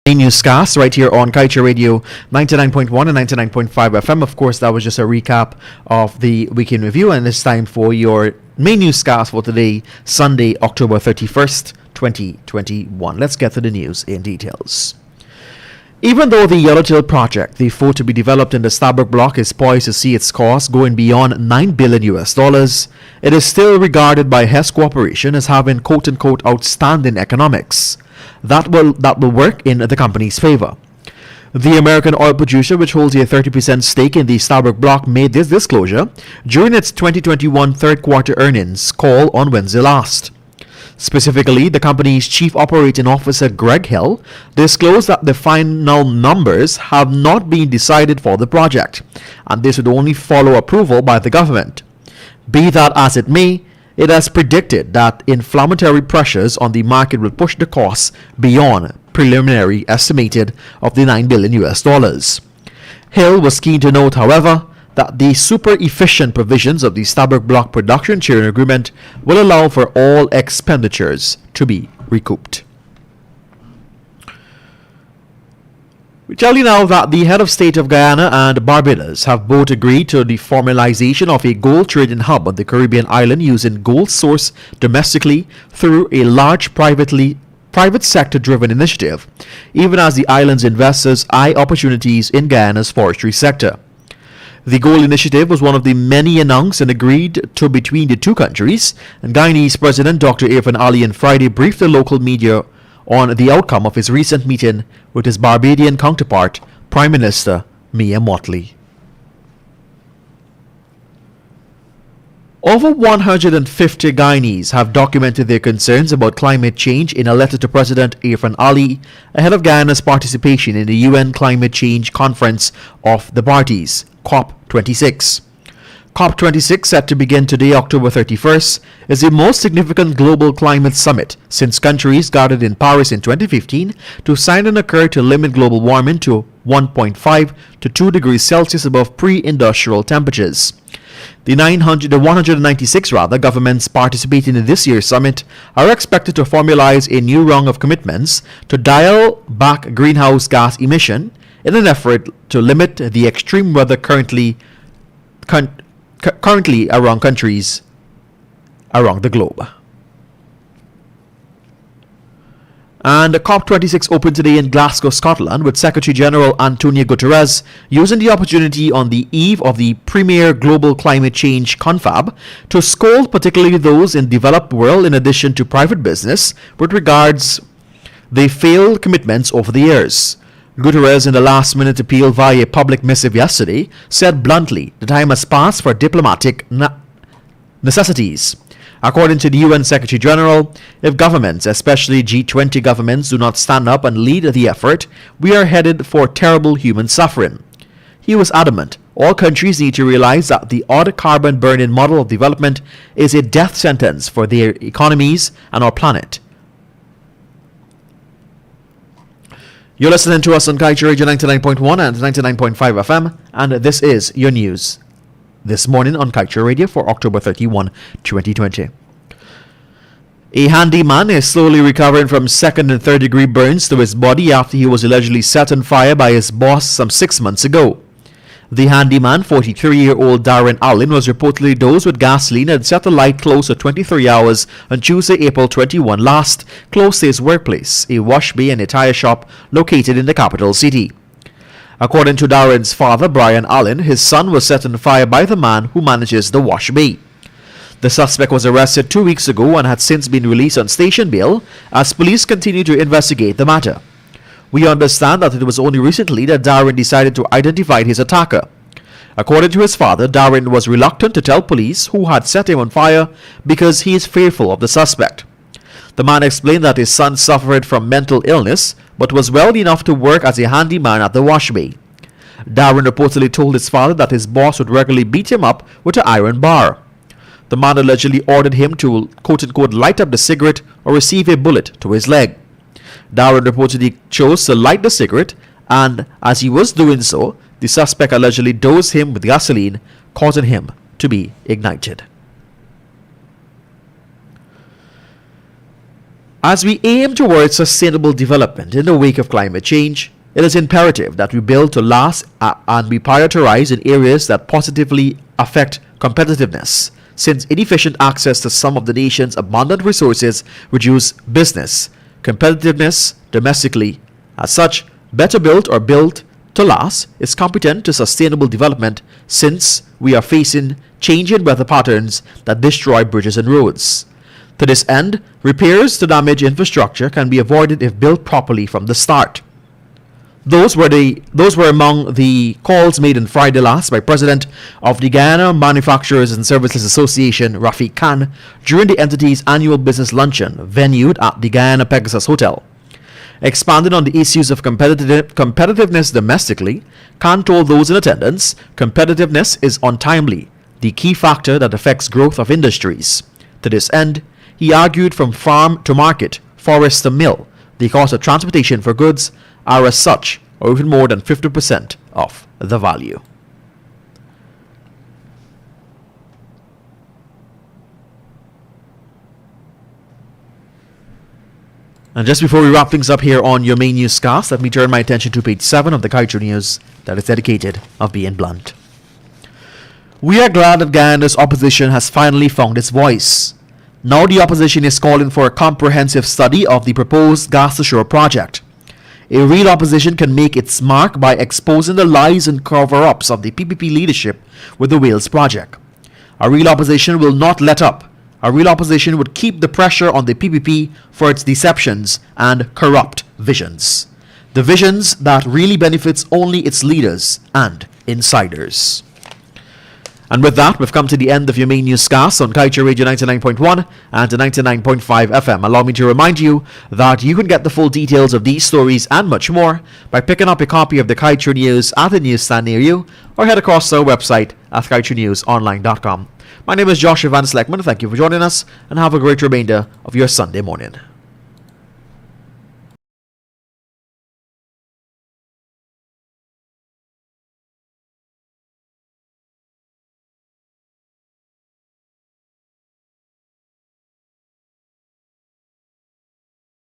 Newscast right here on Kaieteur Radio 99.1 and 99.5 FM. Of course, that was just a recap of the weekend review, and it's time for your main newscast for today, Sunday, October 31st, 2021. Let's get to the news in details. Even though the Yellowtail project, the fort to be developed in the Starbuck block, is poised to see its cost going beyond $9 billion, it is still regarded by Hess Corporation as having quote-unquote outstanding economics that will work in the company's favor. The American oil producer, which holds a 30% stake in the Starbuck block, made this disclosure during its 2021 third quarter earnings call on Wednesday last. Specifically, the company's chief operating officer, Greg Hill, disclosed that the final numbers have not been decided for the project, and this would only follow approval by the government. Be that as it may, it has predicted that inflationary pressures on the market will push the costs beyond preliminary estimated of the $9 billion. Hill was keen to note, however, that the super efficient provisions of the Starbuck block production sharing agreement will allow for all expenditures to be recouped. We tell you now that the head of state of Guyana and Barbados have both agreed to the formalization of a gold trading hub on the Caribbean island using gold sourced domestically through a large private sector driven initiative, even as the island's investors eye opportunities in Guyana's forestry sector. The gold initiative was one of the many announced and agreed to between the two countries, and Guyanese President Dr. Irfan Ali on Friday briefed the local media on the outcome of his recent meeting with his Barbadian counterpart, Prime Minister Mia Mottley. Over 150 Guyanese have documented their concerns about climate change in a letter to President Irfan Ali ahead of Guyana's participation in the UN Climate Change Conference of the Parties, COP26. COP26, set to begin today, October 31st, is the most significant global climate summit since countries gathered in Paris in 2015 to sign an accord to limit global warming to 1.5 to 2 degrees Celsius above pre-industrial temperatures. The 196 governments participating in this year's summit are expected to formalize a new round of commitments to dial back greenhouse gas emission in an effort to limit the extreme weather currently around countries around the globe. And COP26 opened today in Glasgow, Scotland, with Secretary General Antonio Guterres using the opportunity on the eve of the premier global climate change confab to scold particularly those in the developed world in addition to private business with regards their failed commitments over the years. Guterres, in the last-minute appeal via a public missive yesterday, said bluntly the time has passed for diplomatic necessities. According to the UN Secretary General, if governments, especially G20 governments, do not stand up and lead the effort, we are headed for terrible human suffering. He was adamant all countries need to realize that the odd carbon burning model of development is a death sentence for their economies and our planet. You're listening to us on Kaieteur Radio 99.1 and 99.5 FM, and this is your news this morning on Kaieteur Radio for October 31, 2020. A handyman is slowly recovering from second and third degree burns to his body after he was allegedly set on fire by his boss some 6 months ago. The handyman, 43-year-old Darren Allen, was reportedly dosed with gasoline and set alight close to 23 hours on Tuesday, April 21 last, close to his workplace, a wash bay and a tire shop located in the capital city. According to Darren's father, Brian Allen, his son was set on fire by the man who manages the wash bay. The suspect was arrested 2 weeks ago and had since been released on station bail as police continue to investigate the matter. We understand that it was only recently that Darren decided to identify his attacker. According to his father, Darren was reluctant to tell police who had set him on fire because he is fearful of the suspect. The man explained that his son suffered from mental illness but was well enough to work as a handyman at the wash bay. Darren reportedly told his father that his boss would regularly beat him up with an iron bar. The man allegedly ordered him to quote-unquote light up the cigarette or receive a bullet to his leg. Darren reportedly chose to light the cigarette, and as he was doing so, the suspect allegedly dosed him with gasoline, causing him to be ignited. As we aim towards sustainable development in the wake of climate change, it is imperative that we build to last and we prioritize in areas that positively affect competitiveness, since inefficient access to some of the nation's abundant resources reduce business competitiveness domestically. As such, Better Built or Built to Last is competent to sustainable development, since we are facing changing weather patterns that destroy bridges and roads. To this end, repairs to damaged infrastructure can be avoided if built properly from the start. Those were among the calls made on Friday last by President of the Guyana Manufacturers and Services Association, Rafiq Khan, during the entity's annual business luncheon venued at the Guyana Pegasus Hotel. Expanding on the issues of competitiveness domestically, Khan told those in attendance, competitiveness is untimely, the key factor that affects growth of industries. To this end, he argued from farm to market, forest to mill, the cost of transportation for goods are as such, or even more than 50% of the value. And just before we wrap things up here on your main newscast, let me turn my attention to page 7 of the Kaieteur News that is dedicated of being blunt. We are glad that Guyana's opposition has finally found its voice. Now the opposition is calling for a comprehensive study of the proposed gas-to-shore project. A real opposition can make its mark by exposing the lies and cover-ups of the PPP leadership with the Wales project. A real opposition will not let up. A real opposition would keep the pressure on the PPP for its deceptions and corrupt visions. The visions that really benefits only its leaders and insiders. And with that, we've come to the end of your main newscast on Kaieteur Radio 99.1 and 99.5 FM. Allow me to remind you that you can get the full details of these stories and much more by picking up a copy of the Kaieteur News at a newsstand near you, or head across to our website at kaieteurnewsonline.com. My name is Joshua Van Sleckman. Thank you for joining us, and have a great remainder of your Sunday morning.